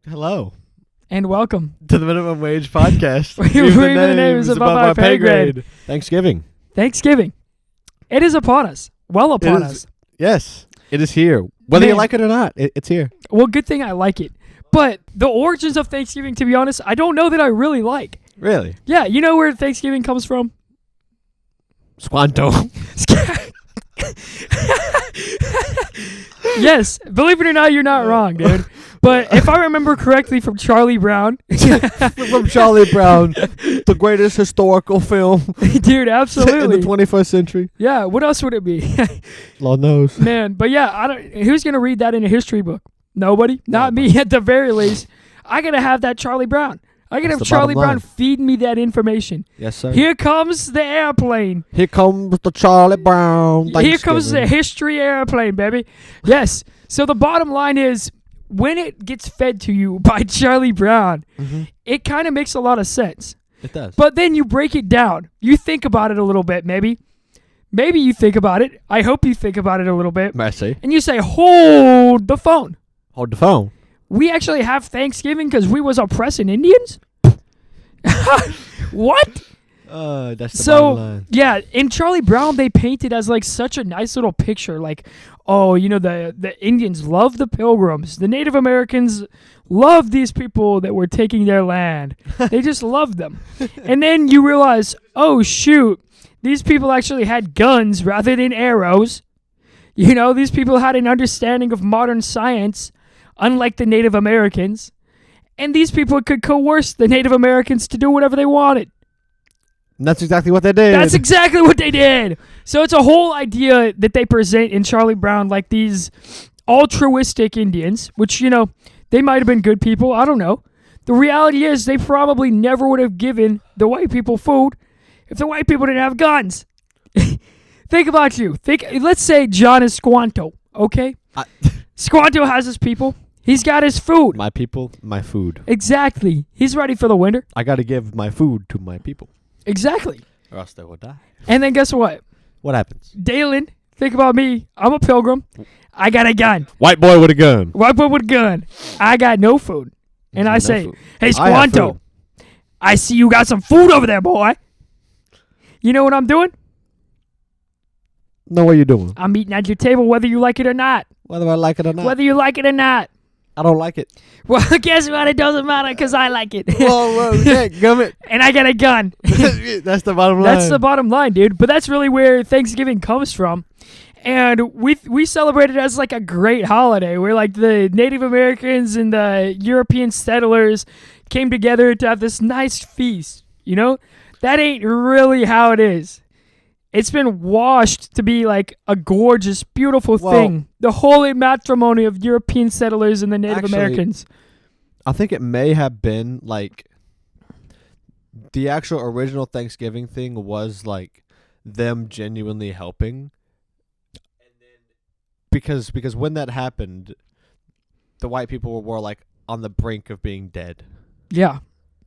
Hello. And welcome to the Minimum Wage Podcast. Where even the names above our pay grade. Thanksgiving. It is upon us. Well upon us. Yes, it is here. Whether you like it or not, it's here. Well, good thing I like it. But the origins of Thanksgiving, to be honest, I don't know that I really like. Really? Yeah, you know where Thanksgiving comes from? Squanto. Yes, believe it or not, you're not wrong, dude. But if I remember correctly from Charlie Brown. From Charlie Brown, the greatest historical film. Dude, absolutely. In the 21st century. Yeah, what else would it be? Lord knows. Man, but yeah, who's going to read that in a history book? Nobody? Not me, at the very least. I got to have that Charlie Brown. I got to have Charlie Brown feeding me that information. Yes, sir. Here comes the airplane. Here comes the Charlie Brown. Here comes the history airplane, baby. Yes. So the bottom line is, when it gets fed to you by Charlie Brown, it kind of makes a lot of sense. It does. But then you break it down. You think about it a little bit, maybe. Maybe you think about it. I hope you think about it a little bit. Mercy. And you say, hold the phone. Hold the phone. We actually have Thanksgiving because we was oppressing Indians? What? That's the bottom line. Yeah, in Charlie Brown, they painted as like such a nice little picture. Like, oh, you know, the Indians love the Pilgrims. The Native Americans love these people that were taking their land. They just loved them. And then you realize, oh, shoot, these people actually had guns rather than arrows. You know, these people had an understanding of modern science, unlike the Native Americans. And these people could coerce the Native Americans to do whatever they wanted. And that's exactly what they did. That's exactly what they did. So it's a whole idea that they present in Charlie Brown, like these altruistic Indians, which, you know, they might have been good people. I don't know. The reality is they probably never would have given the white people food if the white people didn't have guns. Think about you. Let's say John is Squanto, okay? Squanto has his people. He's got his food. My people, my food. Exactly. He's ready for the winter. I got to give my food to my people. Exactly. Or else they will die. And then guess what? What happens? Daelyn, think about me. I'm a pilgrim. I got a gun. White boy with a gun. White boy with a gun. I got no food. And I say, hey, Squanto, I see you got some food over there, boy. You know what I'm doing? No, what are you doing? I'm eating at your table whether you like it or not. Whether I like it or not. Whether you like it or not. I don't like it. Well, guess what? It doesn't matter because I like it. Whoa, yeah, gummit. And I got a gun. That's the bottom line. That's the bottom line, dude. But that's really where Thanksgiving comes from. And we celebrate it as like a great holiday where like the Native Americans and the European settlers came together to have this nice feast. You know? That ain't really how it is. It's been washed to be like a gorgeous, beautiful thing. The holy matrimony of European settlers and the Native Americans. I think it may have been like the actual original Thanksgiving thing was like them genuinely helping. And then because when that happened, the white people were like on the brink of being dead. Yeah,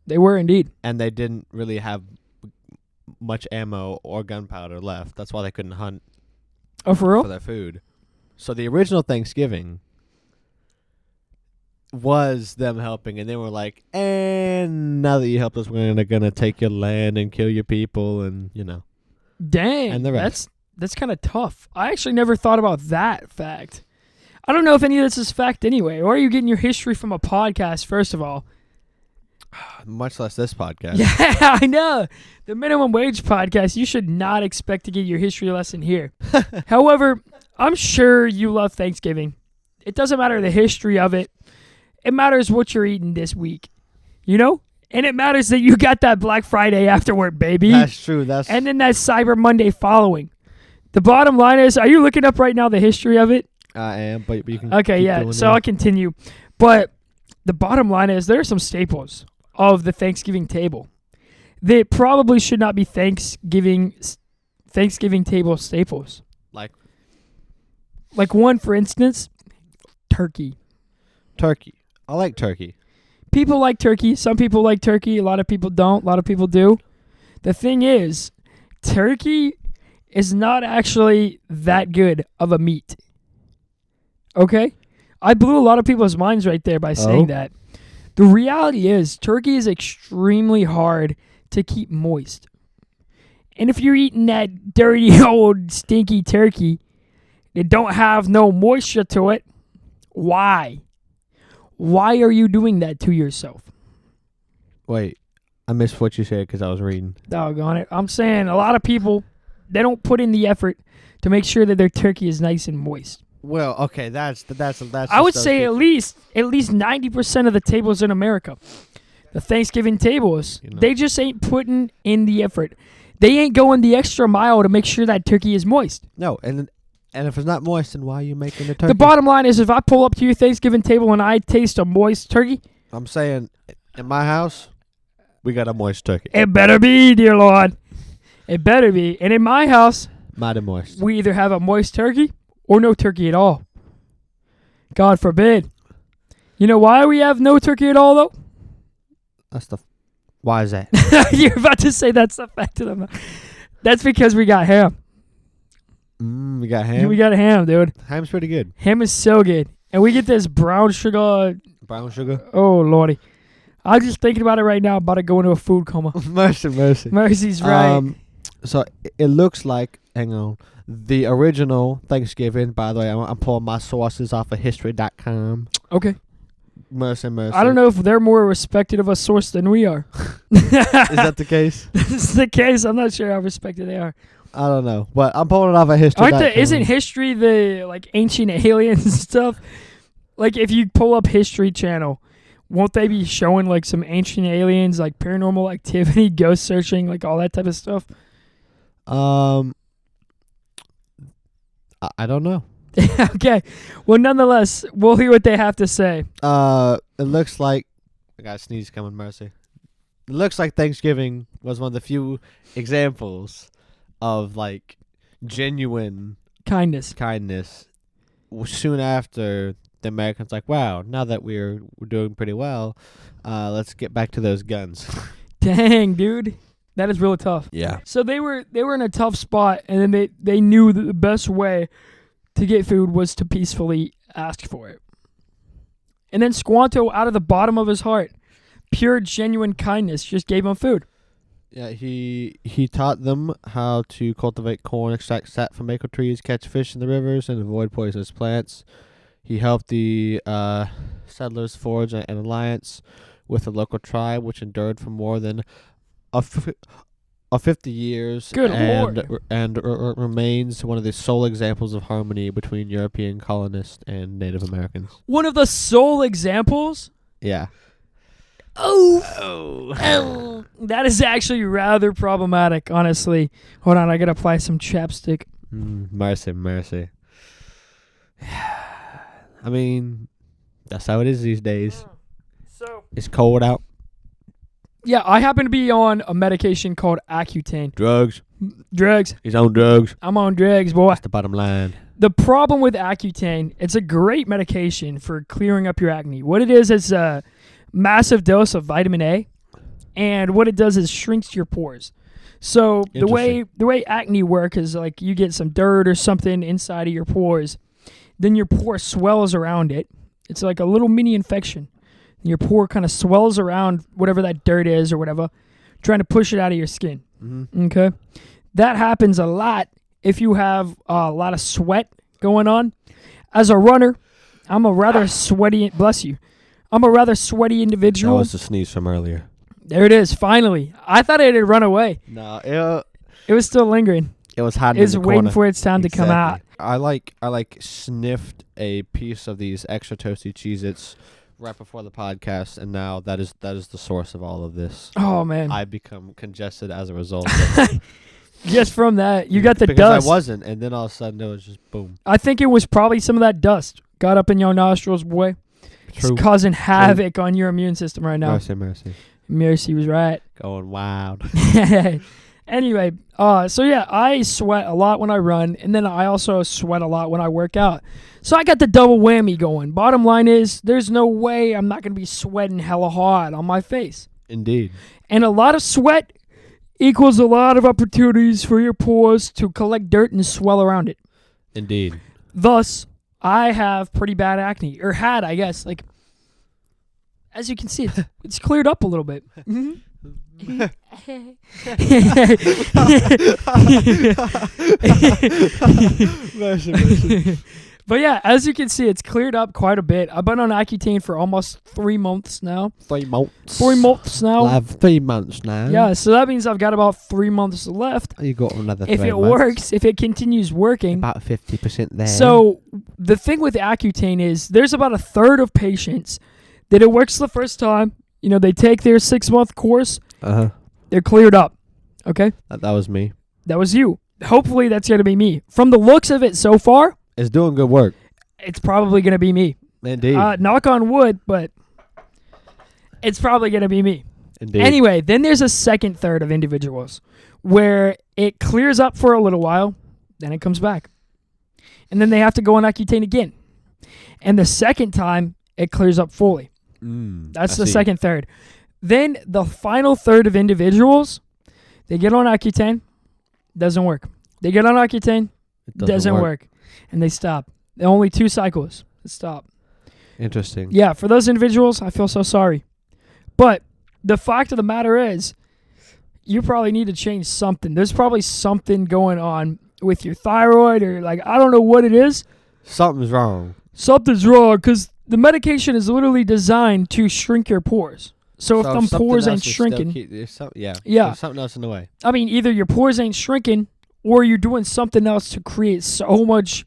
they were indeed. And they didn't really have much ammo or gunpowder left. That's why they couldn't hunt for their food. So the original Thanksgiving was them helping, and they were like, and now that you helped us, we're gonna take your land and kill your people, and you know. Dang, and the rest. That's kind of tough. I actually never thought about that fact. I don't know if any of this is fact anyway, or are you getting your history from a podcast, first of all? Much less this podcast. Yeah, I know. The Minimum Wage Podcast, you should not expect to get your history lesson here. However, I'm sure you love Thanksgiving. It doesn't matter the history of it. It matters what you're eating this week. You know? And it matters that you got that Black Friday afterward, baby. That's true. And then that Cyber Monday following. The bottom line is, are you looking up right now the history of it? I am, but you can Okay, yeah. So I'll continue. But the bottom line is there are some staples of the Thanksgiving table that probably should not be Thanksgiving table staples. Like one, for instance, turkey. Turkey. I like turkey. People like turkey. Some people like turkey. A lot of people don't. A lot of people do. The thing is, turkey is not actually that good of a meat. Okay? I blew a lot of people's minds right there by saying that. The reality is turkey is extremely hard to keep moist. And if you're eating that dirty old stinky turkey that don't have no moisture to it, why? Why are you doing that to yourself? Wait, I missed what you said because I was reading. Doggone it. I'm saying a lot of people, they don't put in the effort to make sure that their turkey is nice and moist. Well, okay, that's. I would say at least 90% of the tables in America, the Thanksgiving tables, they just ain't putting in the effort. They ain't going the extra mile to make sure that turkey is moist. No, and if it's not moist, then why are you making the turkey? The bottom line is, if I pull up to your Thanksgiving table and I taste a moist turkey, I'm saying, in my house, we got a moist turkey. It better be, dear Lord. It better be. And in my house, mighty moist. We either have a moist turkey or no turkey at all. God forbid. You know why we have no turkey at all, though? Why is that? You're about to say that's the fact of the matter. That's because we got ham. We got ham? We got ham, dude. Ham's pretty good. Ham is so good. And we get this brown sugar. Brown sugar? Oh, Lordy. I'm just thinking about it right now. About to go into a food coma. Mercy. Mercy's right. So it looks like, hang on, the original Thanksgiving, by the way, I'm pulling my sources off of history.com. Okay. Mercy. I don't know if they're more respected of a source than we are. Is that the case? This is the case. I'm not sure how respected they are. I don't know, but I'm pulling it off of history.com. Isn't history the like ancient aliens and stuff? Like if you pull up History Channel, won't they be showing like some ancient aliens, like paranormal activity, ghost searching, like all that type of stuff? I don't know. Okay. Well, nonetheless, we'll hear what they have to say. It looks like I got a sneeze coming, Mercy. It looks like Thanksgiving was one of the few examples of like genuine kindness. Soon after the Americans like, wow, now that we're doing pretty well, let's get back to those guns. Dang, dude. That is really tough. Yeah. So they were in a tough spot, and then they knew that the best way to get food was to peacefully ask for it. And then Squanto, out of the bottom of his heart, pure, genuine kindness, just gave them food. Yeah, he taught them how to cultivate corn, extract sap from maple trees, catch fish in the rivers, and avoid poisonous plants. He helped the settlers forge an alliance with the local tribe, which endured for more than 50 years. Good Lord. And remains one of the sole examples of harmony between European colonists and Native Americans. One of the sole examples? Yeah. Oh. That is actually rather problematic, honestly. Hold on, I gotta apply some chapstick. Mercy. I mean, that's how it is these days. So it's cold out. Yeah, I happen to be on a medication called Accutane. Drugs. He's on drugs. I'm on drugs, boy. That's the bottom line. The problem with Accutane, it's a great medication for clearing up your acne. What it is a massive dose of vitamin A, and what it does is shrinks your pores. So the way acne works is like you get some dirt or something inside of your pores, then your pore swells around it. It's like a little mini infection. Your pore kind of swells around whatever that dirt is or whatever, trying to push it out of your skin. Mm-hmm. Okay? That happens a lot if you have a lot of sweat going on. As a runner, I'm a rather sweaty... Bless you. I'm a rather sweaty individual. That was the sneeze from earlier. There it is, finally. I thought it had run away. No, it was still lingering. It was hiding in the corner. Waiting for its time to come out. I sniffed a piece of these extra toasty Cheez-Its right before the podcast, and now that is the source of all of this. Oh, man. I become congested as a result. Just from that, you got the because dust. I wasn't, and then all of a sudden it was just boom. I think it was probably some of that dust got up in your nostrils, boy. True. It's causing havoc on your immune system right now. Mercy was right. Going wild. Anyway, so yeah, I sweat a lot when I run, and then I also sweat a lot when I work out. So I got the double whammy going. Bottom line is, there's no way I'm not going to be sweating hella hard on my face. Indeed. And a lot of sweat equals a lot of opportunities for your pores to collect dirt and swell around it. Indeed. Thus, I have pretty bad acne, or had, I guess. Like, as you can see, it's cleared up a little bit. Mercy. But yeah, as you can see, it's cleared up quite a bit. I've been on Accutane for almost 3 months now. 3 months. 3 months now. I have 3 months now. Yeah, so that means I've got about 3 months left. You got another 3 If it months. works, if it continues working. About 50% there. So the thing with Accutane is there's about a third of patients that it works the first time. You know, they take their 6-month course. They're cleared up. Okay? That was me. That was you. Hopefully that's going to be me. From the looks of it so far, It's doing good work. it's probably going to be me. Indeed. Knock on wood, but it's probably going to be me. Indeed. Anyway, then there's a second third of individuals where it clears up for a little while, then it comes back. And then they have to go on Accutane again. And the second time, it clears up fully. That's the second third. Then the final third of individuals, they get on Accutane, doesn't work. They get on Accutane, It doesn't work. And they stop. Only 2 cycles. Stop. Interesting. Yeah, for those individuals, I feel so sorry. But the fact of the matter is, you probably need to change something. There's probably something going on with your thyroid or like, I don't know what it is. Something's wrong. Something's wrong because the medication is literally designed to shrink your pores. So if them something pores else ain't is still shrinking, yeah. Yeah. There's something else in the way. I mean, either your pores ain't shrinking or you're doing something else to create so much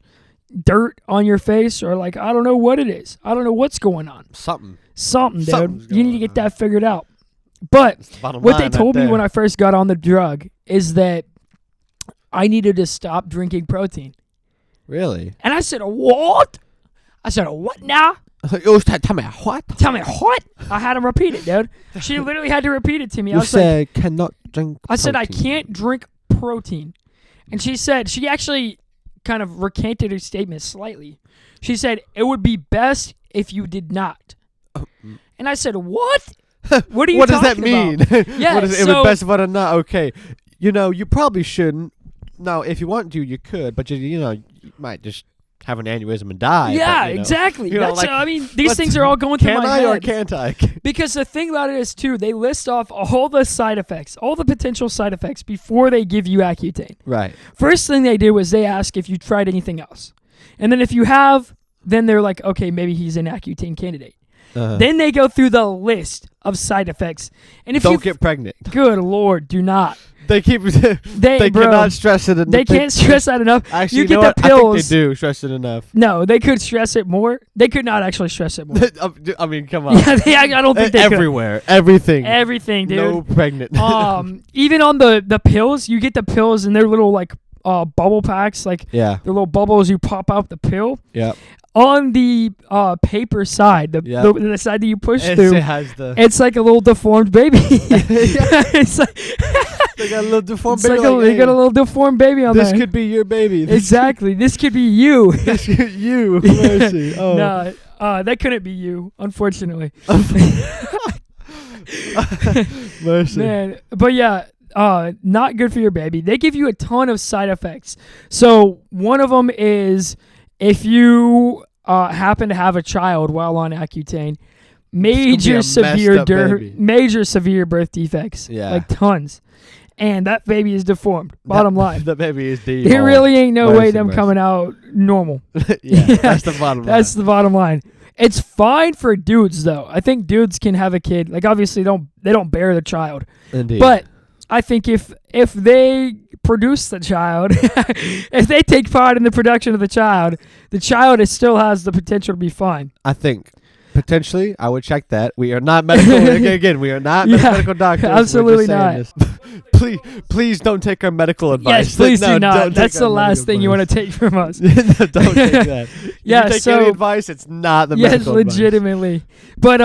dirt on your face or like, I don't know what it is. I don't know what's going on. Something. Something, Something's dude. You need to going get that figured out. But It's the bottom what line they right told me there. when I first got on the drug is that I needed to stop drinking protein. Really? And I said, what? I said, what now? Tell me what? Tell me what? I had him repeat it, dude. She literally had to repeat it to me. I You was like, said cannot drink. I said, I protein. can't drink protein. And she said, she actually kind of recanted her statement slightly. She said, it would be best if you did not. And I said, what? What are you What does that talking mean? about? Yeah, What is it? It so- would best if I'm not okay. You know, you probably shouldn't. Now, if you want to, you could, but you know, you might just have an aneurysm and die. Yeah, but, you know, exactly. you know, That's like, I mean, these what's- things are all going through Can my I or head. can't I? Because the thing about it is, too, they list off all the side effects, all the potential side effects before they give you Accutane. Right. First thing they did was they ask if you tried anything else. And then if you have, then they're like, okay, maybe he's an Accutane candidate. Then they go through the list of side effects. And if you Don't get pregnant. good Lord, do not. They keep. They bro, cannot stress it enough. They can't stress that enough. Actually, you you get know the what? pills. I think they do stress it enough. No, they could stress it more. They could not actually stress it more. I mean, come on. Yeah, I don't think they could. Everywhere, everything. Everything, dude. No pregnant. Even on the pills, you get the pills and they're little like bubble packs, like Yeah. the little bubbles you pop out the pill. Yeah. On the paper side, the side that you push through, It has the. it's like a little deformed baby. It's like, They got a little deformed it's baby. like like, they got a hey, little deformed baby on This there. could be your baby. This Exactly. This could be you. This could you. Mercy. Oh. No, that couldn't be you, unfortunately. Mercy. Man, but yeah, not good for your baby. They give you a ton of side effects. So one of them is if you happen to have a child while on Accutane, major a severe messed up baby. major severe birth defects, Yeah. like tons, and that baby is deformed. Bottom line, The baby is deep. there really ain't no way Mercy, them mercy. coming out normal. Yeah, that's the bottom line. That's the bottom line. It's fine for dudes though. I think dudes can have a kid. Like obviously they don't bear the child. Indeed. But I think if they produce the child, if they take part in the production of the child still has the potential to be fine. I think potentially I would check that. We are not medical. Again, we are not Yeah, medical doctors. We're just absolutely saying not. this. please don't take our medical advice. Yes, please No, do not. don't take That's our the last medical thing you want advice. to take from us. No, don't take that. Yeah, if you take so- any advice, it's not the Yes, medical advice. legitimately. But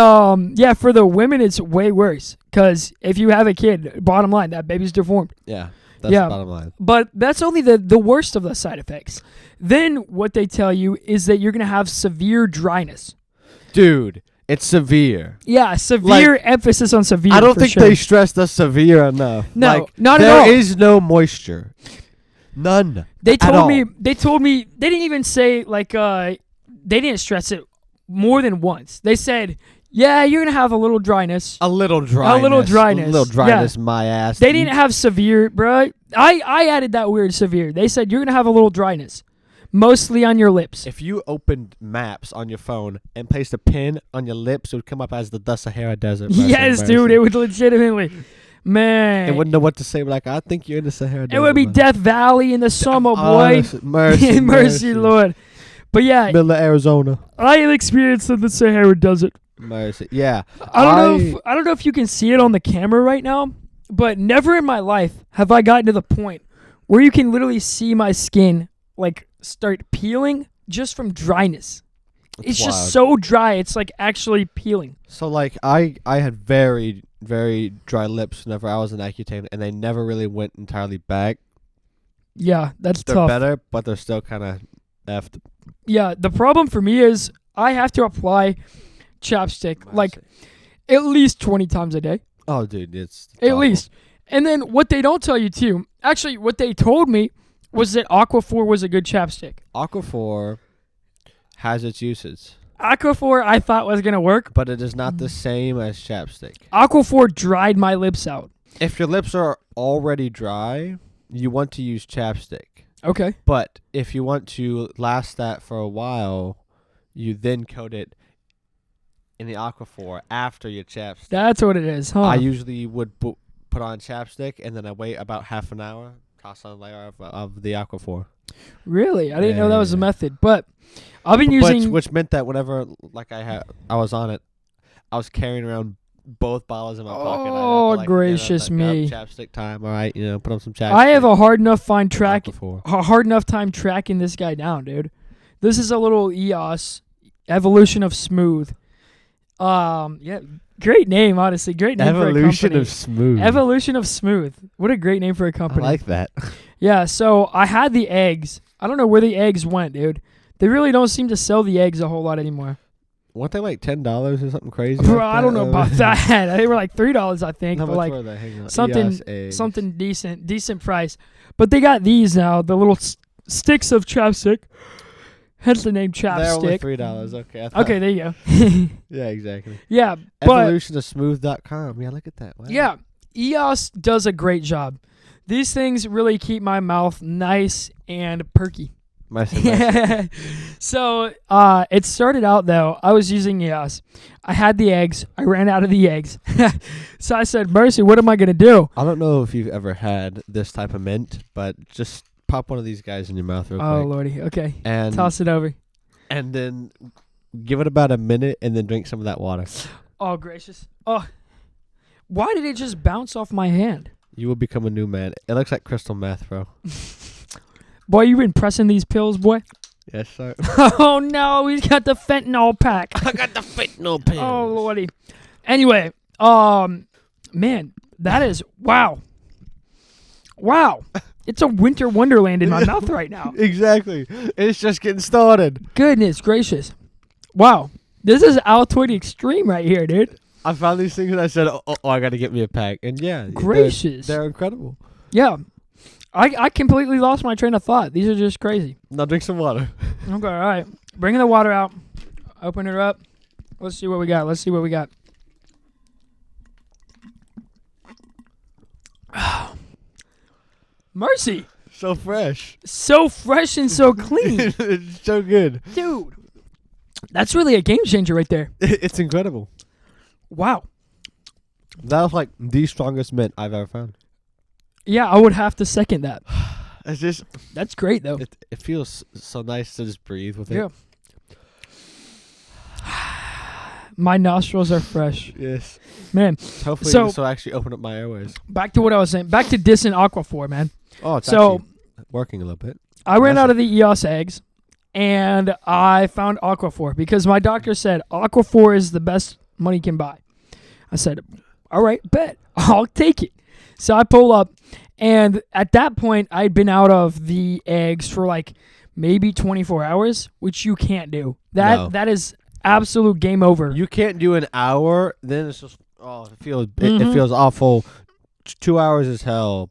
yeah, for the women it's way worse because if you have a kid, bottom line, that baby's deformed. Yeah, that's Yeah. the bottom line. But that's only the worst of the side effects. Then what they tell you is that you're going to have severe dryness. Dude, it's severe. Yeah, severe emphasis on severe. I don't for think sure. they stress the severe enough. No, Like, not at there all. is no moisture. None. They at told all. me they didn't even say like they didn't stress it more than once. They said Yeah, you're gonna have a little dryness. A little dryness. A little dryness. A little dryness, my ass. They didn't have severe, bro. I added that weird severe. They said you're gonna have a little dryness, mostly on your lips. If you opened maps on your phone and placed a pin on your lips, it would come up as the Sahara Desert. Yes, dude, it would legitimately. Man. It wouldn't know what to say. Like, I think you're in the Sahara Desert. It would be Death Valley in the summer, boy. Mercy, mercy, Lord. But yeah, middle of Arizona. I experienced in the Sahara Desert. Mercy, yeah. I don't know if you can see it on the camera right now, but never in my life have I gotten to the point where you can literally see my skin like start peeling just from dryness. It's wild. just so dry. It's like actually peeling. So like I had very, very dry lips whenever I was in Accutane, and they never really went entirely back. Yeah, that's They're tough. better, but they're still kind of effed. Yeah, the problem for me is I have to apply chapstick like at least 20 times a day. Oh, dude, it's At awful. least. And then what they don't tell you too, actually what they told me was that Aquaphor was a good chapstick. Aquaphor has its uses, Aquaphor I thought was going to work. but it is not the same as chapstick. Aquaphor dried my lips out. If your lips are already dry, you want to use chapstick. Okay. But if you want to last that for a while, you then coat it in the Aquaphor after your chapstick. That's what it is, huh? I usually would put on chapstick, and then I wait about half an hour, toss on a layer of the Aquaphor. Really? I didn't know that was a Yeah. method. But I've been using... Which meant that whenever like I was on it, I was carrying around both bottles in my pocket. Oh, I'd have to, gracious me. Chapstick time. All right, put on some chapstick. I have a hard enough time tracking this guy down, dude. This is a little EOS, Evolution of Smooth. Yeah, great name, honestly. Great name for a Evolution company. of Smooth. Evolution of Smooth. What a great name for a I company. like that. Yeah, so I had the eggs. I don't know where the eggs went, dude. They really don't seem to sell the eggs a whole lot anymore. Weren't they like $10 or something crazy? Bro, like I don't know about that. They were like $3, I think. How But much like were they? Hang on. something- EOS eggs. something decent price. But they got these now, the little sticks of chapstick. Hence the name They're only chapstick. $3. Okay. I thought- Okay, there you go. Yeah, exactly. Yeah, but Evolutionofsmooth.com. Yeah, look at that. Wow. yeah, EOS does a great job. These things really keep my mouth nice and perky. Mercy. So it started out though. I was using EOS. I had the eggs. I ran out of the eggs. So I said, Mercy, what am I gonna do? I don't know if you've ever had this type of mint, but just pop one of these guys in your mouth real Oh quick. lordy. Okay. And Toss it over. and then give it about a minute and then drink some of that water. Oh gracious. Oh, why did it just bounce off my hand? You will become a new man. It looks like crystal meth, bro. Boy, you been pressing these pills, boy? Yes, sir. Oh no, he's got the fentanyl pack. I got the fentanyl pills. Oh lordy. Anyway, man, that is wow. It's a winter wonderland in my mouth right now. Exactly. It's just getting started. Goodness gracious. Wow. This is Altoids Extreme right here, dude. I found these things and I said, oh, I got to get me a pack. And yeah. Gracious. They're incredible. Yeah. I completely lost my train of thought. These are just crazy. Now drink some water. Okay, all right. Bringing the water out. Open it up. Let's see what we got. Mercy. So fresh. So fresh and so clean. It's so good. Dude. That's really a game changer right there. It's incredible. Wow. That was like the strongest mint I've ever found. Yeah, I would have to second that. It's just, That's great, though. it feels so nice to just breathe with it. Yeah. My nostrils are fresh. Yes. Man, Hopefully So- this will actually open up my airways. back to what I was saying. Back to dissing Aquaphor, man. Oh, it's So- actually working a little bit. I ran out of the EOS eggs, and I found Aquaphor because my doctor said Aquaphor is the best money can buy. I said, all right, bet. I'll take it. So I pull up, and at that point, I'd been out of the eggs for like maybe 24 hours, which you can't do. No. That is absolute game over. You can't do an hour, then it's just, it feels Mhm. it feels awful. 2 hours is hell,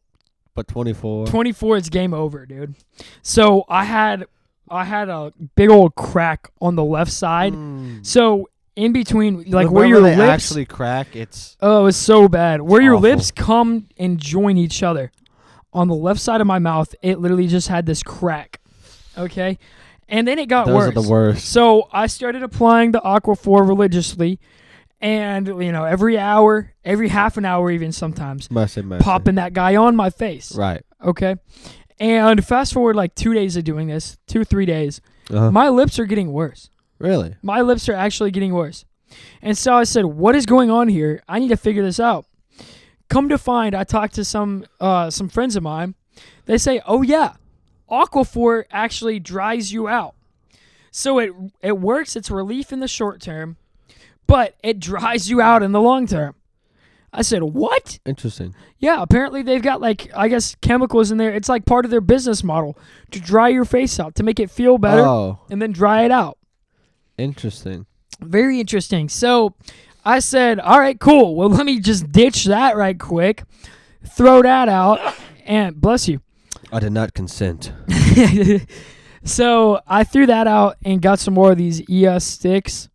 but 24. 24 is game over, dude. So I had a big old crack on the left side. Mm. So in between, like But where your whenever they lips actually crack, it's Oh, it's so bad. Where your awful. lips come and join each other. On the left side of my mouth, it literally just had this crack. Okay? And then it got those worse. are the worst. So I started applying the Aquaphor religiously. And, every hour, every half an hour even sometimes, Mercy. popping that guy on my face. Right. Okay? And fast forward like 2 days of doing this, 2-3 days, Uh-huh. my lips are getting worse. Really? My lips are actually getting worse. And so I said, what is going on here? I need to figure this out. Come to find, I talked to some friends of mine. They say, oh, yeah, Aquaphor actually dries you out. So it works. It's relief in the short term, but it dries you out in the long term. I said, what? Interesting. Yeah, apparently they've got, I guess, chemicals in there. It's like part of their business model to dry your face out, to make it feel better, Oh, and then dry it out. interesting. Very interesting. So I said, all right, cool. Well, let me just ditch that right quick, throw that out, and bless you. I did not consent. So I threw that out and got some more of these ES sticks.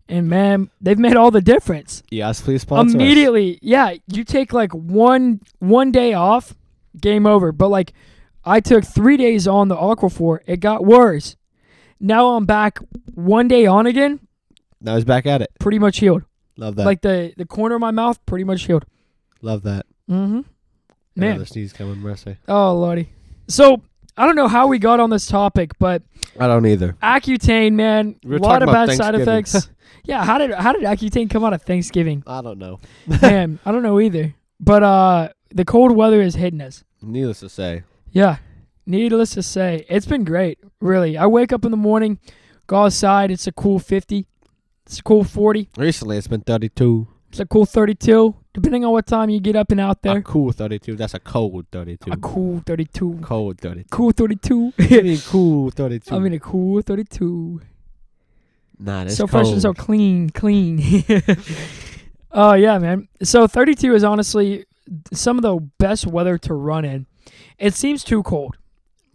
And, man, they've made all the difference. Yes, please sponsor us. Immediately, yeah, you take one day off, game over. But I took 3 days on the Aquaphor. It got worse. Now I'm back 1 day on again. Now he's back at it. Pretty much healed. Love that. The corner of my mouth, pretty much healed. Love that. Mm-hmm. Man. The sneeze coming, mercy. Oh, Lordy. So, I don't know how we got on this topic, but I don't either. Accutane, man, We were a lot talking of about bad side Thanksgiving. effects. Yeah, how did Accutane come out of Thanksgiving? I don't know. Man, I don't know either. But the cold weather is hitting us. Needless to say. Yeah, needless to say, it's been great, really. I wake up in the morning, go outside, it's a cool 50. It's a cool 40. Recently, it's been 32. It's a cool 32, depending on what time you get up and out there. A cool 32. That's a cold 32. A cool 32. Cold 32. Cool 32. I mean, cool 32. I mean, a cool 32. Nah, that's So cold. fresh and so clean. Oh, yeah, man. So 32 is honestly some of the best weather to run in. It seems too cold.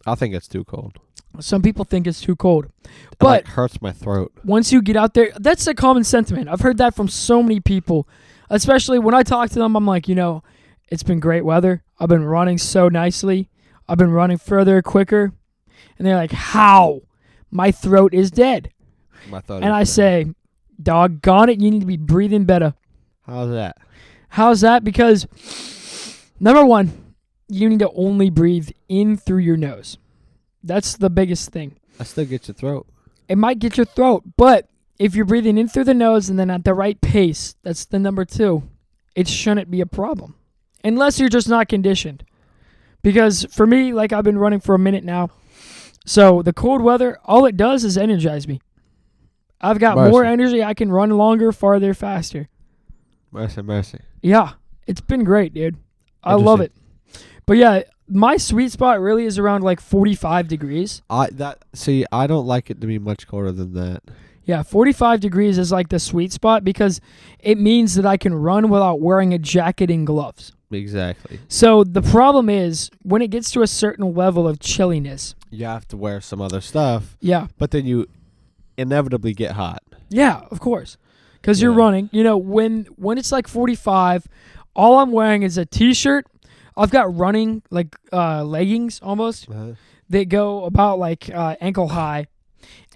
I think it's too cold. Some people think it's too cold. It But hurts my throat. once you get out there, that's a common sentiment. I've heard that from so many people, especially when I talk to them. I'm like, it's been great weather. I've been running so nicely. I've been running further, quicker. And they're like, how? My throat is dead. My throat And is I dead. say, doggone it, you need to be breathing better. How's that? How's that? Because, number one, you need to only breathe in through your nose. That's the biggest thing. I still get your throat. It might get your throat, but if you're breathing in through the nose and then at the right pace, that's the number two, it shouldn't be a problem. Unless you're just not conditioned. Because for me, I've been running for a minute now, so the cold weather, all it does is energize me. I've got more energy. I can run longer, farther, faster. Mercy. Yeah, it's been great, dude. I love it. But yeah, my sweet spot really is around 45 degrees. I don't like it to be much colder than that. Yeah, 45 degrees is the sweet spot because it means that I can run without wearing a jacket and gloves. Exactly. So the problem is when it gets to a certain level of chilliness. You have to wear some other stuff. Yeah. But then you inevitably get hot. Yeah, of course. Because you're running. When it's 45, all I'm wearing is a T-shirt. I've got running leggings almost. Uh-huh. They go about ankle high.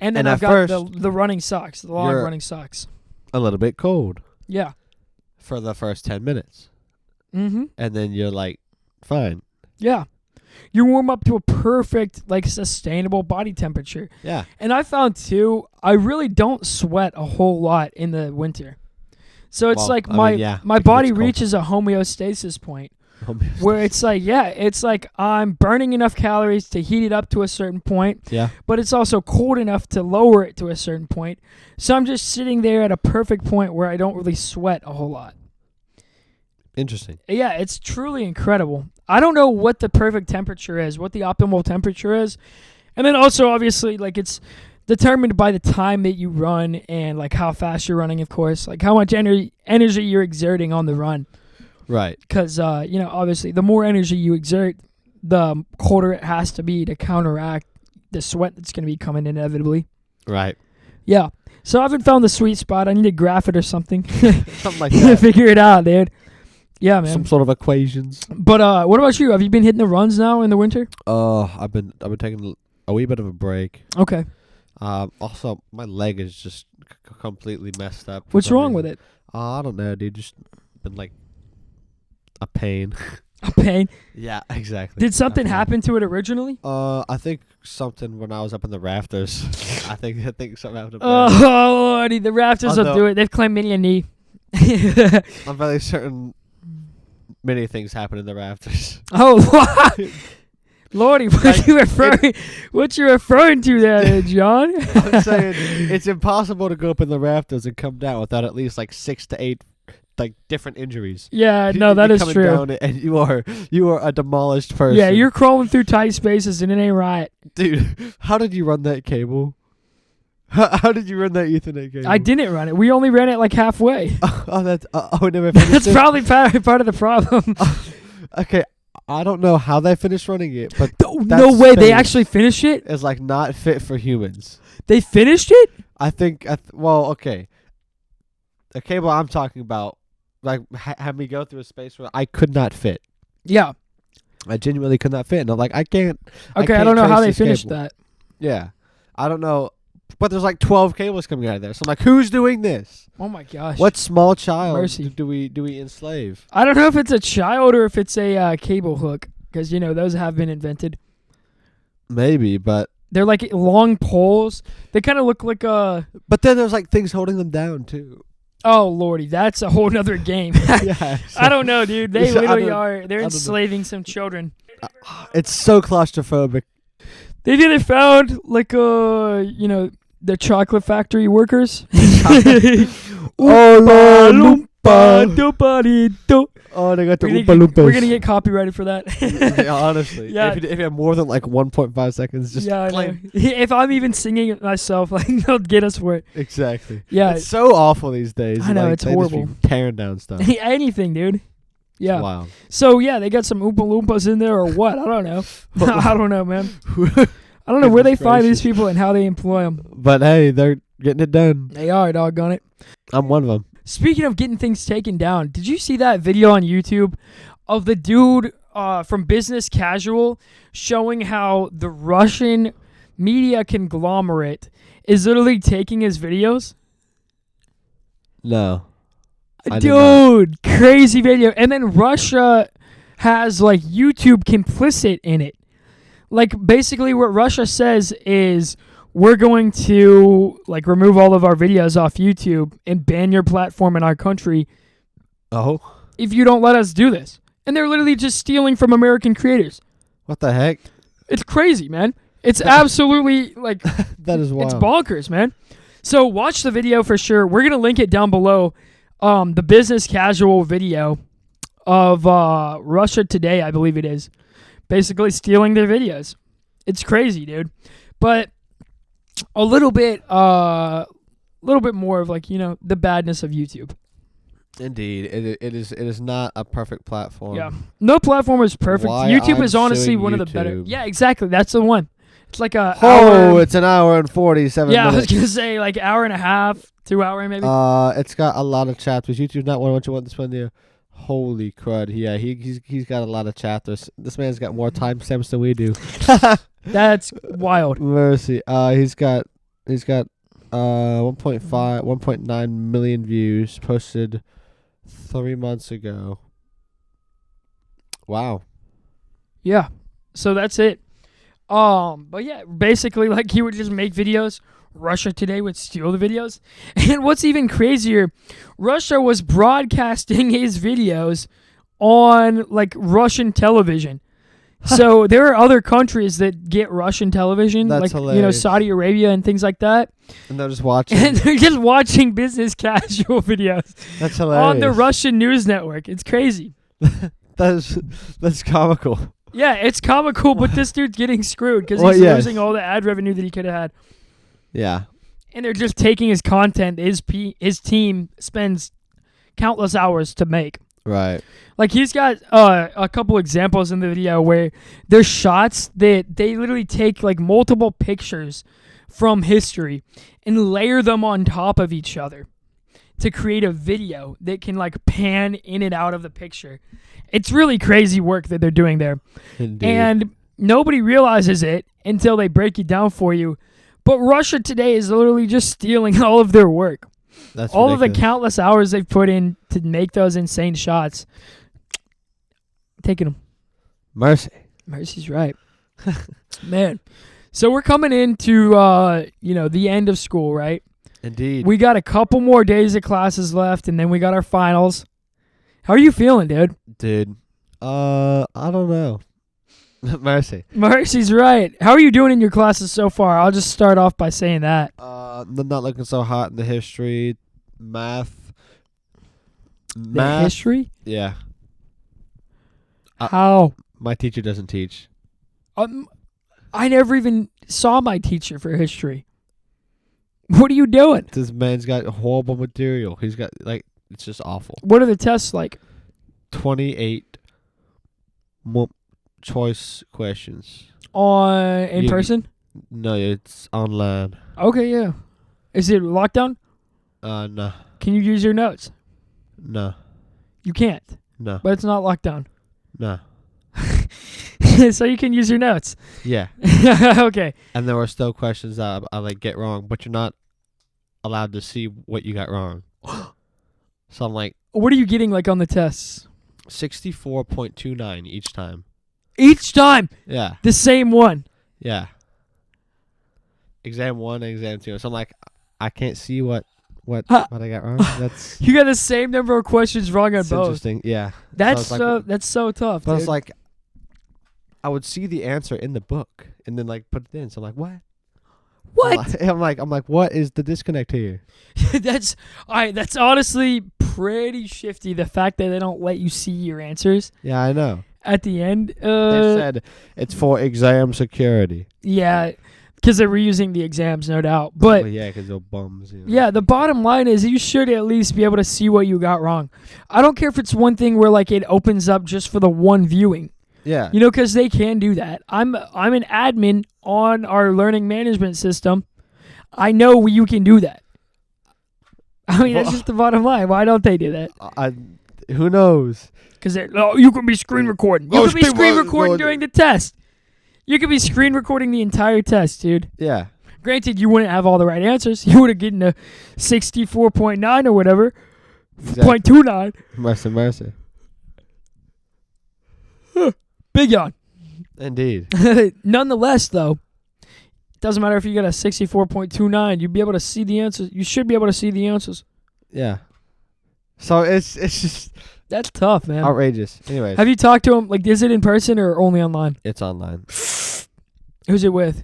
And then And I've at got first, the running socks, the long you're- running socks. A little bit cold Yeah. for the first 10 minutes. Mm-hmm. And then you're fine. Yeah. You warm up to a perfect, sustainable body temperature. Yeah. And I found, too, I really don't sweat a whole lot in the winter. So it's Well, my because body it's cold. reaches a homeostasis point where it's I'm burning enough calories to heat it up to a certain point, Yeah. but it's also cold enough to lower it to a certain point. So I'm just sitting there at a perfect point where I don't really sweat a whole lot. Interesting. Yeah, it's truly incredible. I don't know what the perfect temperature is, what the optimal temperature is. And then also, obviously, it's determined by the time that you run and, how fast you're running, of course. How much energy you're exerting on the run. Right. Because, obviously, the more energy you exert, the colder it has to be to counteract the sweat that's going to be coming inevitably. Right. Yeah. So I haven't found the sweet spot. I need to graph it or something. Something like that. Figure it out, dude. Yeah, man. Some sort of equations. But what about you? Have you been hitting the runs now in the winter? I've been taking a wee bit of a break. Okay. Also, my leg is just completely messed up. What's wrong with it? I don't know, dude. Just been like a pain. A pain? Yeah, exactly. Did something happen to it originally? I think something when I was up in the rafters. I think something happened up Oh, there. Lordy, the Raptors will do it. They've claimed me a knee. I'm very certain many things happen in the rafters. Oh, Lordy, what you referring to there, John? I'm saying it's impossible to go up in the rafters and come down without at least like 6 to 8 like different injuries. Yeah, no, that is true. Down and you are a demolished person. Yeah, you're crawling through tight spaces and it ain't right. Dude, how did you run that cable? How did you run that Ethernet cable? I didn't run it. We only ran it like halfway. Never finished That's it? probably part of the problem. Okay, I don't know how they finished running it, but no way, they actually finished it? It's like not fit for humans. They finished it? I think, well, okay. The cable I'm talking about, like, had me go through a space where I could not fit. Yeah. I genuinely could not fit. And I'm like, I can't. Okay, I don't know how they finished that. Yeah. I don't know. But there's like 12 cables coming out of there. So I'm like, who's doing this? Oh my gosh. What small child do we enslave? I don't know if it's a child or if it's a cable hook. Because, those have been invented. Maybe, but. They're like long poles. They kind of look like a. But then there's like things holding them down too. Oh, Lordy, that's a whole nother game. Yeah, I don't know, dude. They literally are. They're enslaving some children. It's so claustrophobic. They've either found, like, the chocolate factory workers. Oh, they got the Oompa Loompas. We're going to get copyrighted for that. Yeah, honestly. Yeah. If you have more than, like, 1.5 seconds, just claim. If I'm even singing it myself, like, they'll get us for it. Exactly. Yeah. It's so awful these days. I know, it's horrible. Just be tearing down stuff. Anything, dude. Yeah. It's wild. So, yeah, they got some Oompa Loompas in there or what? I don't know. I don't know, man. I don't know where they find these people and how they employ them. But, hey, they're getting it done. They are, doggone it. I'm one of them. Speaking of getting things taken down, did you see that video on YouTube of the dude from Business Casual showing how the Russian media conglomerate is literally taking his videos? No. Dude, crazy video. And then Russia has, like, YouTube complicit in it. Like, basically what Russia says is, we're going to, like, remove all of our videos off YouTube and ban your platform in our country. Oh. If you don't let us do this. And they're literally just stealing from American creators. What the heck? It's crazy, man. It's absolutely, like... That is wild. It's bonkers, man. So watch the video for sure. We're going to link it down below. The Business Casual video of Russia Today, I believe it is. Basically stealing their videos. It's crazy, dude. But... a little bit more of, like, the badness of YouTube. Indeed, it is not a perfect platform. Yeah, no platform is perfect. YouTube is honestly one of the better. YouTube. Yeah, exactly. That's the one. It's like a it's an hour and 47 minutes. Yeah, I was gonna say like hour and a half, 2 hour maybe. It's got a lot of chapters. YouTube's not what you want to spend there. Holy crud! Yeah, he's got a lot of chapters. This man's got more timestamps than we do. That's wild. Mercy. He's got 1.9 million views posted 3 months ago. Wow. Yeah. So that's it. But yeah, basically, like, he would just make videos. Russia Today would steal the videos. And what's even crazier, Russia was broadcasting his videos on, like, Russian television. So there are other countries that get Russian television, That's like, hilarious. Saudi Arabia and things like that. And they're just watching. And they're just watching Business Casual videos. That's hilarious. On the Russian news network. It's crazy. That's comical. Yeah, it's comical, but this dude's getting screwed because he's losing all the ad revenue that he could have had. Yeah. And they're just taking his content his team spends countless hours to make. Right. Like, he's got a couple examples in the video where there's shots that they literally take, like, multiple pictures from history and layer them on top of each other to create a video that can like pan in and out of the picture. It's really crazy work that they're doing there. Indeed. And nobody realizes it until they break it down for you. But Russia today is literally just stealing all of their work. That's all of the ridiculous. countless hours they've put in to make those insane shots. Taking them. Mercy. Mercy's right. Man. So we're coming into, the end of school, right? Indeed. We got a couple more days of classes left, and then we got our finals. How are you feeling, dude? Dude. I don't know. Mercy. Mercy's right. How are you doing in your classes so far? I'll just start off by saying that. Not looking so hot in the history, math. The history? Yeah. How? My teacher doesn't teach. I never even saw my teacher for history. What are you doing? This man's got horrible material. He's got, it's just awful. What are the tests like? 28 choice questions. In person? No, it's online. Okay, yeah. Is it lockdown? No. Can you use your notes? No. You can't. No. But it's not lockdown. No. So you can use your notes. Yeah. Okay. And there were still questions that I get wrong, but you're not allowed to see what you got wrong. So I'm like, what are you getting on the tests? 64.29 each time. Each time? Yeah. The same one? Yeah. Exam 1 and exam 2. So I'm like, I can't see what I got wrong. That's You got the same number of questions wrong on both. interesting. Yeah. That's so that's so tough. But Dude. it's like, I would see the answer in the book and then put it in. So I'm like, what? What? I'm like, what is the disconnect here? That's honestly pretty shifty. The fact that they don't let you see your answers. Yeah, I know. At the end, They said it's for exam security. Yeah, because they're reusing the exams, no doubt. But well, yeah, because they're bums. Yeah, the bottom line is you should at least be able to see what you got wrong. I don't care if it's one thing where it opens up just for the one viewing. Yeah. Because they can do that. I'm an admin on our learning management system. I know you can do that. I mean, that's just the bottom line. Why don't they do that? Who knows? Because you can be screen recording. You can be screen recording during the test. You could be screen recording the entire test, dude. Yeah. Granted, you wouldn't have all the right answers. You would have gotten a 64.9 or whatever. Exactly. 0.29. Mercy. Big yawn. Indeed. Nonetheless, though, it doesn't matter if you got a 64.29. You'd be able to see the answers. You should be able to see the answers. Yeah. So it's just That's tough, man. outrageous. Anyways. Have you talked to him? Is it in person or only online? It's online. Who's it with?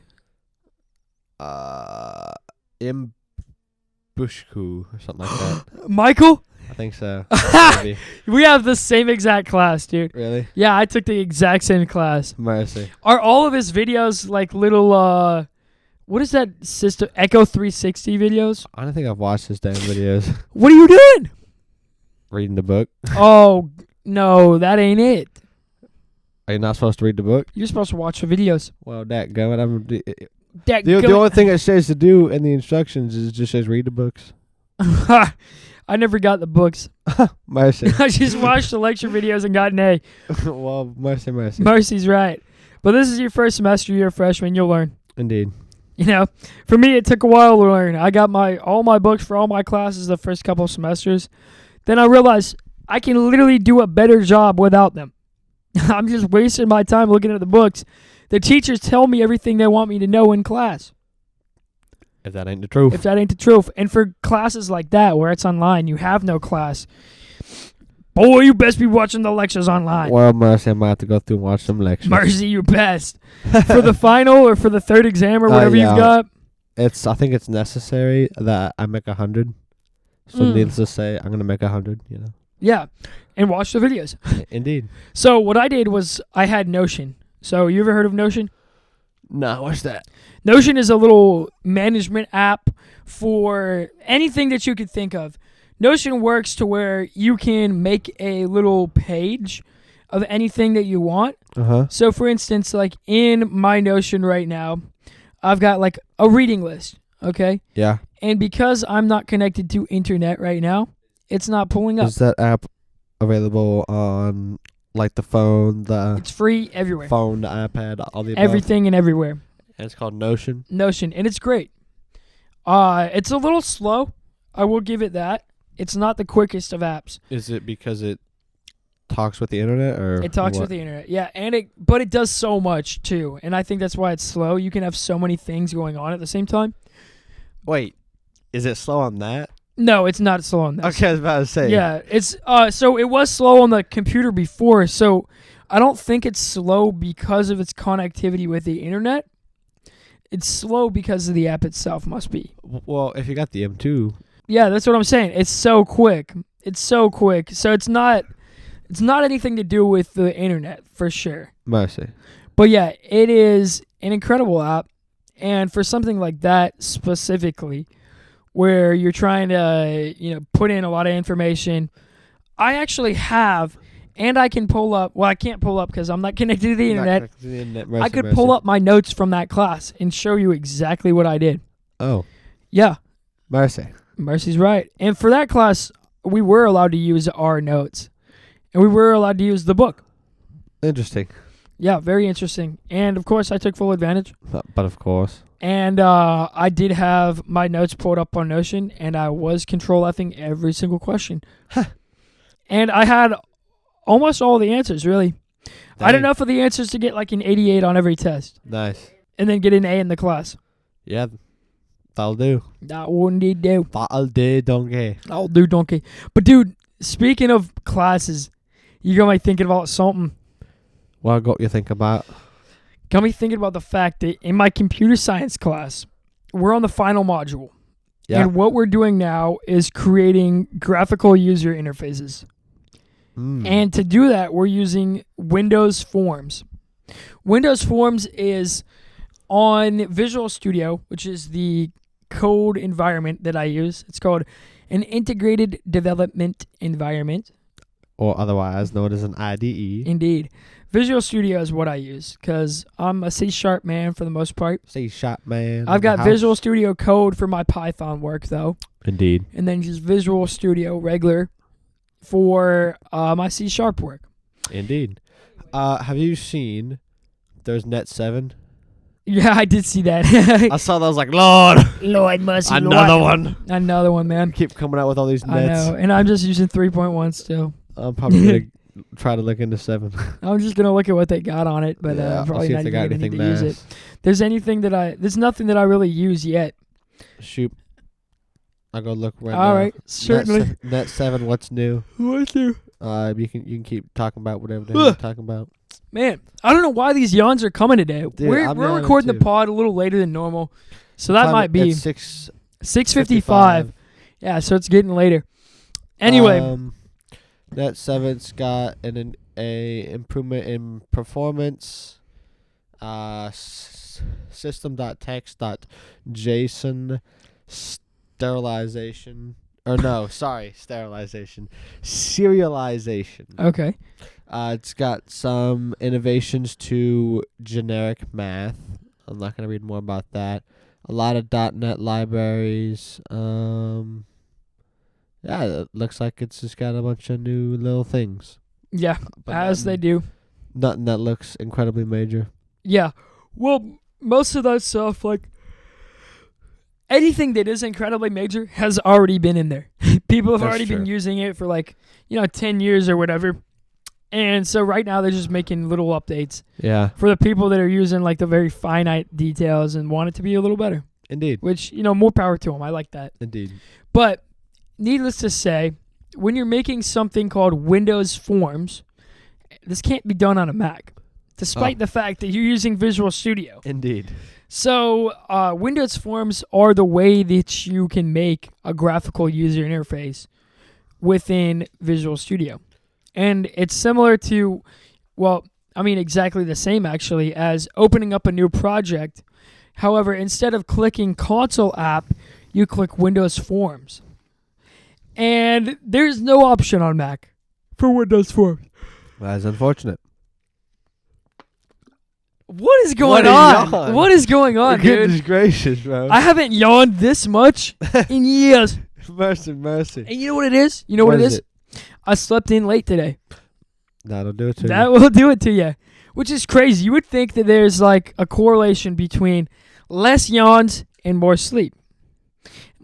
Imbushku or something like that. Michael? I think so. Maybe. We have the same exact class, dude. Really? Yeah, I took the exact same class. Mercy. Are all of his videos little, what is that system? Echo 360 videos? I don't think I've watched his damn videos. What are you doing? Reading the book. Oh, no, that ain't it. Are you not supposed to read the book? You're supposed to watch the videos. Well, the The only thing it says to do in the instructions is it just says read the books. I never got the books. Mercy. I just watched the lecture videos and got an A. Well, mercy. Mercy's right. But this is your first semester. You're a freshman. You'll learn. Indeed. For me, it took a while to learn. I got all my books for all my classes the first couple of semesters. Then I realized I can literally do a better job without them. I'm just wasting my time looking at the books. The teachers tell me everything they want me to know in class. If that ain't the truth. If that ain't the truth. And for classes like that, where it's online, you have no class. Boy, you best be watching the lectures online. Well, Mercy, I might have to go through and watch some lectures. Mercy, you best. For the final or for the third exam or whatever yeah. you've got. I think it's necessary that I make 100. So needless to say, I'm going to make 100, Yeah. And watch the videos. Indeed. So what I did was I had Notion. So you ever heard of Notion? No, what's that? Notion is a little management app for anything that you could think of. Notion works to where you can make a little page of anything that you want. Uh-huh. So, for instance, in my Notion right now, I've got like a reading list, okay? Yeah. And because I'm not connected to internet right now, it's not pulling up. Is that app available on like the phone, It's free everywhere. phone, the iPad, all the above? Everything and everywhere. And it's called Notion. Notion, and it's great. It's a little slow. I will give it that. It's not the quickest of apps. Is it because it talks with the internet, or It talks what? with the internet, yeah, but it does so much too, and I think that's why it's slow. You can have so many things going on at the same time. Wait, is it slow on that? No, it's not slow on this. Okay, I was about to say. Yeah, it's so it was slow on the computer before, so I don't think it's slow because of its connectivity with the internet. It's slow because of the app itself, must be. Well, if you got the M2, Yeah, that's what I'm saying. It's so quick. So it's not anything to do with the internet for sure. mercy. But yeah, it is an incredible app, and for something like that specifically, where you're trying to put in a lot of information, I actually have, and I can pull up. Well, I can't pull up because I'm not connected to the internet. I could pull up my notes from that class and show you exactly what I did. Oh, Yeah, mercy. Mercy's right. And for that class, we were allowed to use our notes, and we were allowed to use the book. Interesting. Yeah, very interesting. And of course, I took full advantage. But of course. And I did have my notes pulled up on Notion, and I was control Fing every single question. And I had almost all the answers, really. I had Dang. enough of the answers to get like an 88 on every test, Nice. and then get an A in the class. Yeah, that'll do. That wouldn't do. That'll do, donkey. I'll do, donkey. But dude, speaking of classes, you got me thinking about something. What got you think about? Got me thinking about the fact that in my computer science class, we're on the final module. Yeah. And what we're doing now is creating graphical user interfaces. And to do that, we're using Windows Forms. Windows Forms is on Visual Studio, which is the code environment that I use. It's called an Integrated Development Environment. Or otherwise known as an IDE. Indeed. Visual Studio is what I use because I'm a C# man for the most part. C# man. I've got Visual Studio Code for my Python work, though. Indeed. And then just Visual Studio regular for my C# work. Indeed. Have you seen there's Net 7? Yeah, I did see that. I saw that. I was like, Lord. Lord mercy, Another one. Another one, man. Keep coming out with all these I nets. know, and I'm just using 3.1 still. I'm probably going to try to look into 7. I'm just gonna look at what they got on it, but Yeah, I'll probably see if not they got even need anything to use nice. it. There's nothing that I really use yet. Shoot. I'll go look right now. All right, certainly. Net 7, what's new? What's new? You can keep talking about whatever the hell you're talking about. Man, I don't know why these yawns are coming today. Dude, we're I'm yawning recording too. the pod a little later than normal, so that might be It's 6:55. Yeah, so it's getting later. Anyway, Net 7's got an improvement in performance. System.text.json sterilization. Sterilization. Serialization. okay. It's got some innovations to generic math. I'm not going to read more about that. A lot of .NET libraries. Yeah, it looks like it's just got a bunch of new little things. Yeah, But as they do. Nothing that looks incredibly major. Yeah. Well, most of that stuff, like anything that is incredibly major, has already been in there. People have That's already been true. using it for 10 years or whatever. And so right now they're just making little updates Yeah, for the people that are using the very finite details and want it to be a little better. indeed. Which, more power to them. I like that. Indeed. But needless to say, when you're making something called Windows Forms, this can't be done on a Mac, despite the fact that you're using Visual Studio. Indeed. So Windows Forms are the way that you can make a graphical user interface within Visual Studio. And it's similar to, exactly the same actually as opening up a new project. However, instead of clicking Console app, you click Windows Forms. And there's no option on Mac for Windows Forms. That is unfortunate. What is going What a on? yawn. What is going on, dude? Goodness gracious, bro. I haven't yawned this much in years. Mercy. And you know what it is? You know what it is? I slept in late today. That'll do it to That you. will do it to you. Which is crazy. You would think that there's like a correlation between less yawns and more sleep.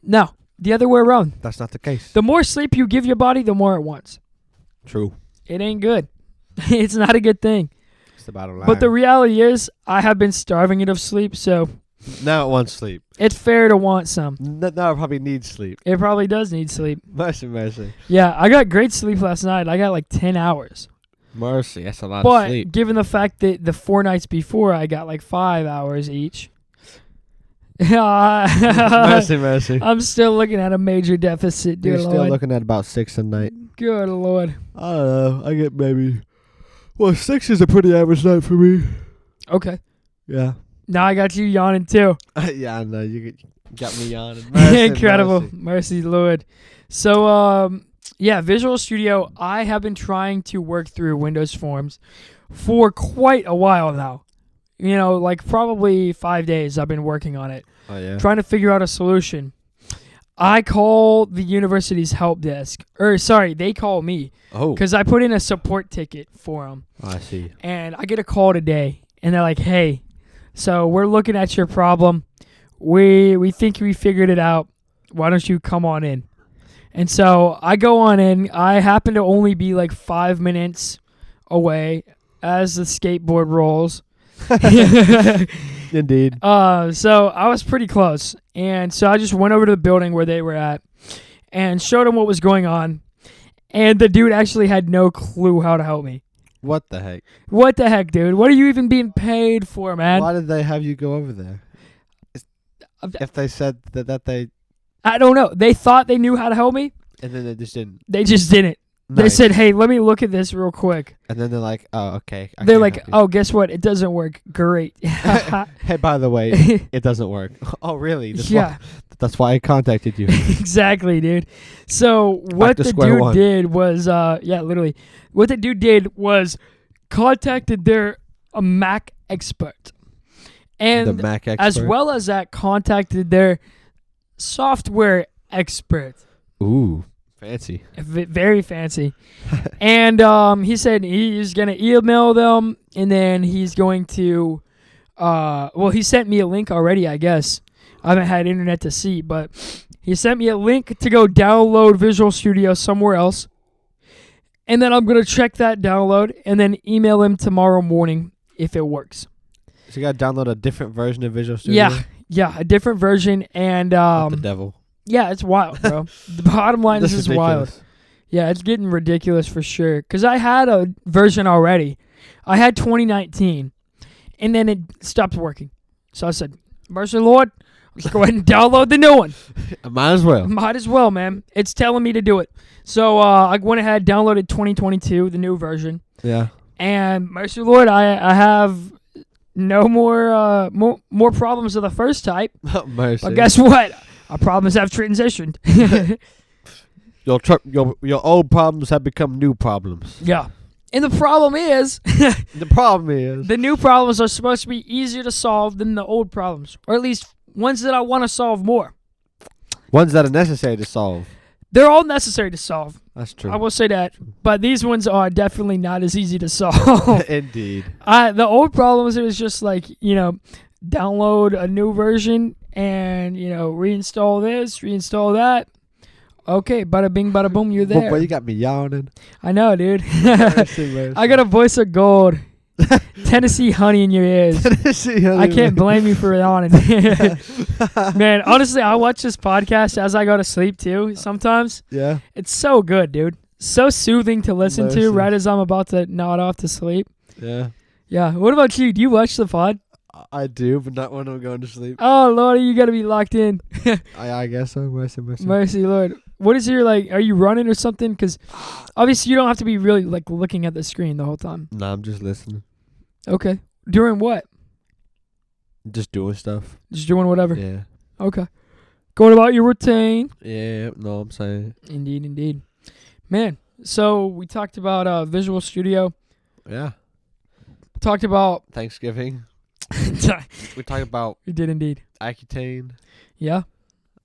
No, the other way around. That's not the case. The more sleep you give your body, the more it wants. True. It ain't good. It's not a good thing. It's the bottom line. But the reality is, I have been starving it of sleep, so now it wants sleep. it's fair to want some. Now it probably needs sleep. It probably does need sleep. Mercy. Yeah, I got great sleep last night. I got like 10 hours. Mercy. That's a lot of But sleep. given the fact that the 4 nights before, I got like 5 hours each. I'm Mercy. still looking at a major deficit, dear You're still Lord. looking at about 6 a night. Good Lord. I don't know. I get maybe... Well, 6 is a pretty average night for me. Okay. Yeah. Now I got you yawning too. Yeah, I know. You got me yawning. Mercy, Incredible. mercy. Mercy, Lord. So, yeah, Visual Studio, I have been trying to work through Windows Forms for quite a while now. You know, like probably 5 days I've been working on it, Oh, yeah. trying to figure out a solution. I call the university's help desk. They call me Oh. because I put in a support ticket for them. I see. And I get a call today, and they're like, hey, so we're looking at your problem. We think we figured it out. Why don't you come on in? And so I go on in. I happen to only be like 5 minutes away as the skateboard rolls. Indeed. So I was pretty close. And so I just went over to the building where they were at and showed them what was going on. And the dude actually had no clue how to help me. What the heck? What the heck, dude? What are you even being paid for, man? Why did they have you go over there? If they said that they... I don't know. They thought they knew how to help me. And then they just didn't. They just didn't. They Nice. said, hey, let me look at this real quick. And then they're like, oh, okay. I They're can't like, help you. oh, guess what? It doesn't work. Great. Hey, by the way, it doesn't work. Oh, really? Yeah, That's why I contacted you. exactly, dude. So what to the square dude one. did was, literally, what the dude did was contacted their Mac expert. And The Mac expert. as well as that, contacted their software expert. Ooh, fancy. Very fancy. And he said he's going to email them, and then he's going to, he sent me a link already, I guess. I haven't had internet to see, but he sent me a link to go download Visual Studio somewhere else. And then I'm going to check that download and then email him tomorrow morning if it works. So you got to download a different version of Visual Studio? Yeah, a different version. And What the devil. yeah, it's wild, bro. The bottom line is That's it's wild. ridiculous. Yeah, it's getting ridiculous for sure. Because I had a version already. I had 2019, and then it stopped working. So I said, mercy Lord, let's go ahead and download the new one. Might as well. Might as well, man. It's telling me to do it. So I went ahead, downloaded 2022, the new version. Yeah. And mercy Lord, I have no more problems of the first type. Mercy. But guess what? Our problems have transitioned. Your old problems have become new problems. Yeah. And the problem is, The problem is... the new problems are supposed to be easier to solve than the old problems. Or at least ones that I want to solve more. Ones that are necessary to solve. They're all necessary to solve. That's true. I will say that. But these ones are definitely not as easy to solve. Indeed. The old problems, it was just like, download a new version and, reinstall this, reinstall that. Okay, bada bing, bada boom, you're there. Boy, you got me yawning. I know, dude. Mercy. I got a voice of gold. Tennessee honey in your ears. I can't blame you for yawning. Man, honestly, I watch this podcast as I go to sleep too sometimes. Yeah. It's so good, dude. So soothing to listen to Mercy. right as I'm about to nod off to sleep. Yeah. Yeah. What about you? Do you watch the pod? I do, but not when I'm going to sleep. Oh, Lordy, you got to be locked in. I guess so. Mercy. Mercy, Lord. What is your, are you running or something? Because obviously you don't have to be really, looking at the screen the whole time. Nah, I'm just listening. Okay. During what? Just doing stuff. Just doing whatever. Yeah. Okay. Going about your routine. Yeah, no, I'm saying. Indeed. Man, so we talked about Visual Studio. Yeah. Talked about Thanksgiving. We talked about We did indeed. Accutane. Yeah.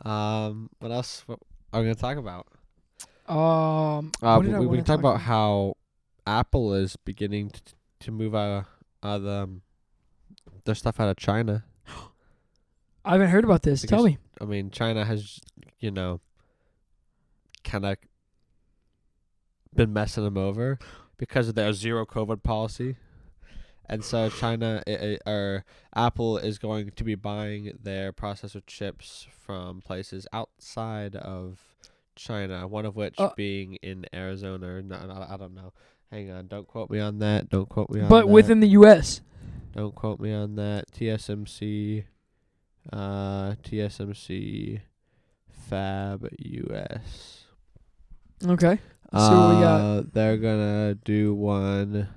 What else? What are we gonna talk about? What did I we wanna can talk about about? how Apple is beginning to move their stuff out of China. I haven't heard about this. Tell Because, me. I mean, China has, kind of been messing them over because of their zero COVID policy. And so Apple is going to be buying their processor chips from places outside of China, one of which being in Arizona. No, I don't know. Hang on. Don't quote me on that. Don't quote me on that. But within the U.S. Don't quote me on that. TSMC Fab US. Okay. So what we got? They're gonna do one.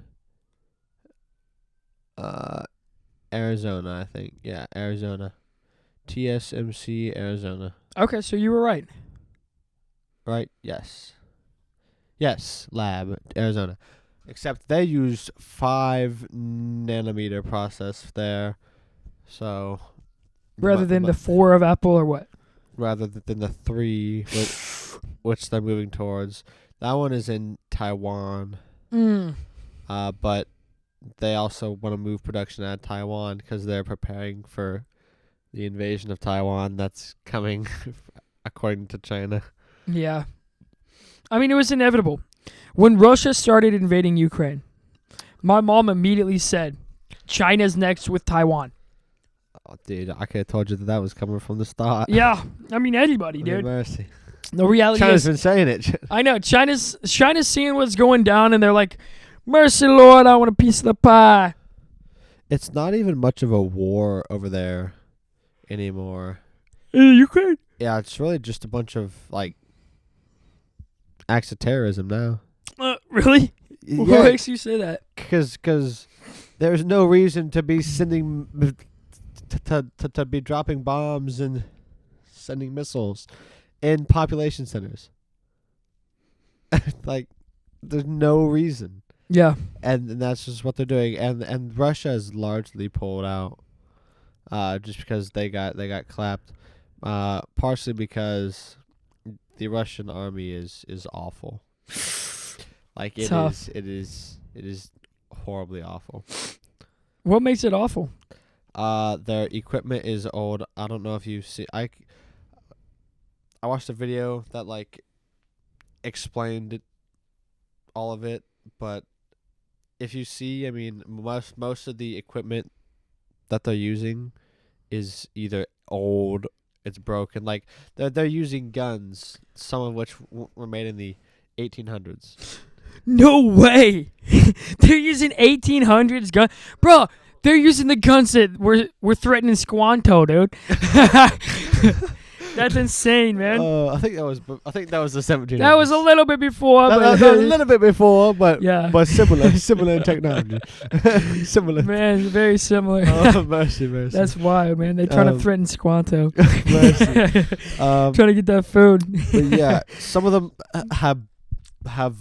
Arizona, I think. Yeah, Arizona. TSMC Arizona. Okay, so you were right. Right? Yes. Yes, lab Arizona. Except they use 5 nanometer process there. So Rather than the 4 of Apple or what? rather than the 3 which they're moving towards. That one is in Taiwan. But they also want to move production out of Taiwan because they're preparing for the invasion of Taiwan that's coming, according to China. Yeah. I mean, it was inevitable. When Russia started invading Ukraine, my mom immediately said, China's next with Taiwan. Oh, dude, I could have told you that was coming from the start. Yeah. I mean, anybody, dude. Mercy. The reality China's is, been saying it. I know, China's seeing what's going down, and they're like, mercy, Lord, I want a piece of the pie. It's not even much of a war over there anymore. In Ukraine? Yeah, it's really just a bunch of, acts of terrorism now. Really? Yeah, What makes you say that? Because there's no reason to be sending to be dropping bombs and sending missiles in population centers. There's no reason. Yeah. And that's just what they're doing. And Russia is largely pulled out, just because they got clapped, partially because the Russian army is awful. Tough. It is horribly awful. What makes it awful? Their equipment is old. I don't know if you see. I watched a video that explained all of it, but if you see, I mean, most of the equipment that they're using is either old, it's broken. They're using guns, some of which were made in the 1800s. No way. They're using 1800s gun. Bro, they're using the guns that were threatening Squanto, dude. That's insane, man. I think that was the 1700s. That was a little bit before, but a little bit before, but yeah. But similar in technology. Similar. Man, very similar. Oh, mercy. That's wild, man. They're trying to threaten Squanto. Mercy. Trying to get that food. But yeah, some of them have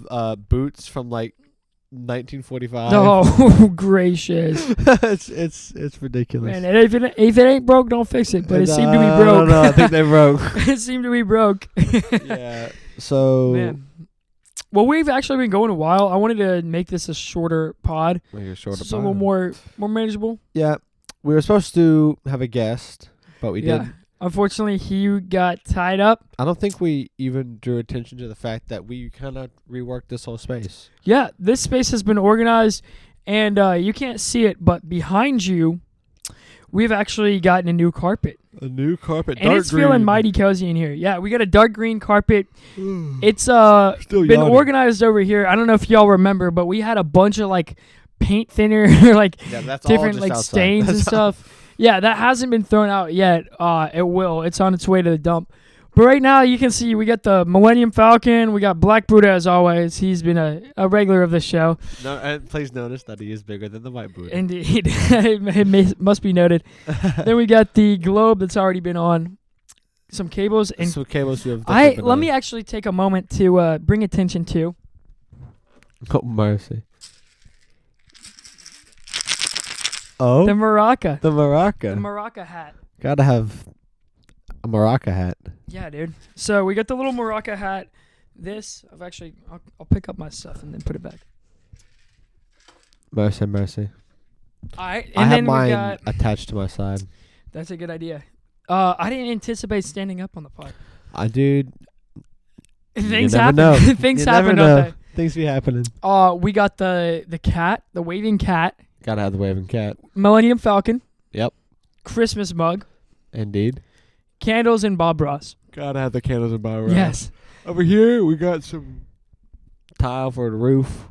boots from 1945. Oh, gracious. it's ridiculous. Man, if it ain't broke, don't fix it. But it seemed to be broke. No, I think they broke. It seemed to be broke. Yeah. So. Man. Well, we've actually been going a while. I wanted to make this a shorter pod. Make it a shorter so pod. a little more manageable. Yeah. We were supposed to have a guest, but we didn't. Unfortunately, he got tied up. I don't think we even drew attention to the fact that we kind of reworked this whole space. Yeah, this space has been organized, and you can't see it, but behind you, we've actually gotten a new carpet. A new carpet, and it's green. Feeling mighty cozy in here. Yeah, we got a dark green carpet. It's Still been yawning. organized over here. I don't know if y'all remember, but we had a bunch of paint thinner, that's different all just stains outside. and stuff. Yeah, that hasn't been thrown out yet. It will. It's on its way to the dump. But right now, you can see we got the Millennium Falcon. We got Black Buddha, as always. He's been a regular of the show. No, and please notice that he is bigger than the White Buddha. Indeed. Must be noted. Then we got the globe that's already been on. Some cables. And some cables you have. let me actually take a moment to bring attention to. Oh, mercy. Oh, The maraca. the The maraca. maraca hat. Gotta have a maraca hat. Yeah, dude. So we got the little maraca hat. I'll pick up my stuff and then put it back. Mercy, mercy. All right, and I have then we mine got. attached to my side. That's a good idea. I didn't anticipate standing up on the pod. Dude. Things never happen. know. Things You happen, never know. don't Things be happening. they? We got the cat, the waving cat, Gotta have the waving cat. Millennium Falcon. Yep. Christmas mug, Indeed. candles, and Bob Ross. Gotta have the candles and bar. Yes. Over here, we got some tile for the roof.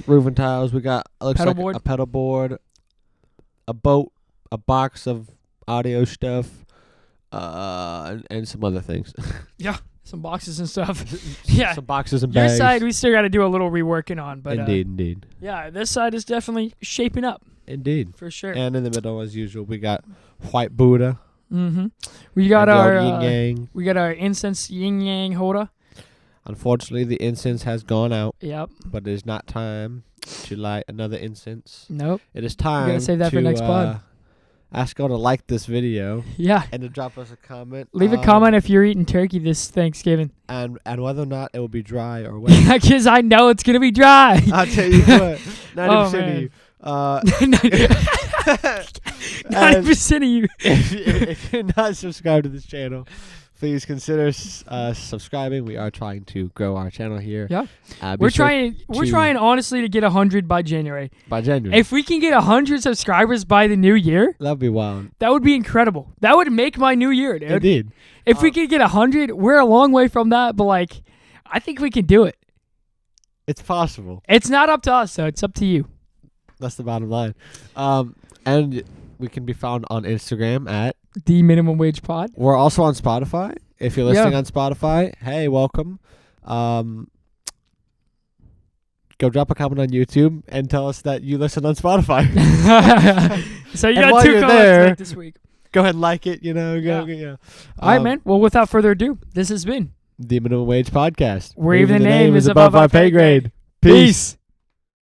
Roofing tiles. We got looks Pedal like board. a pedal board, a boat, a box of audio stuff, and some other things. Some boxes and stuff. Yeah. Some boxes and Your bags. side, we still got to do a little reworking on, but Indeed. yeah, this side is definitely shaping up Indeed. for sure. And in the middle, as usual, we got white Buddha. Mm-hmm. We got and the our old yin yang. we got our incense yin yang holder. Unfortunately, the incense has gone out, Yep. but it is not time to light another incense. Nope. It is time save that to for next pod. ask y'all to like this video Yeah. and to drop us a comment. Leave a comment if you're eating turkey this Thanksgiving. and whether or not it will be dry or wet. Because I know it's gonna be dry. I'll tell you what, 90% man. of you. 90% of you. If you're not subscribed to this channel, please consider subscribing. We are trying to grow our channel here. Yeah. Be We're sure trying honestly to get 100 by January. by January. If we can get 100 subscribers by the new year, That'd be wild. that would be incredible. That would make my new year, dude. Indeed. If we could get 100, we're a long way from that, but like, I think we can do it. It's possible. It's not up to us, though. It's up to you. That's the bottom line. And we can be found on Instagram at. The Minimum Wage Pod. We're also on Spotify. If you're listening on Spotify, hey, welcome. Go drop a comment on YouTube and tell us that you listen on Spotify. So you And got while 2 you're comments there- like this week. Go ahead and like it. All All right, man. Well, without further ado, this has been The Minimum Wage Podcast. Where Even the Name is Above Our Pay Grade. Peace.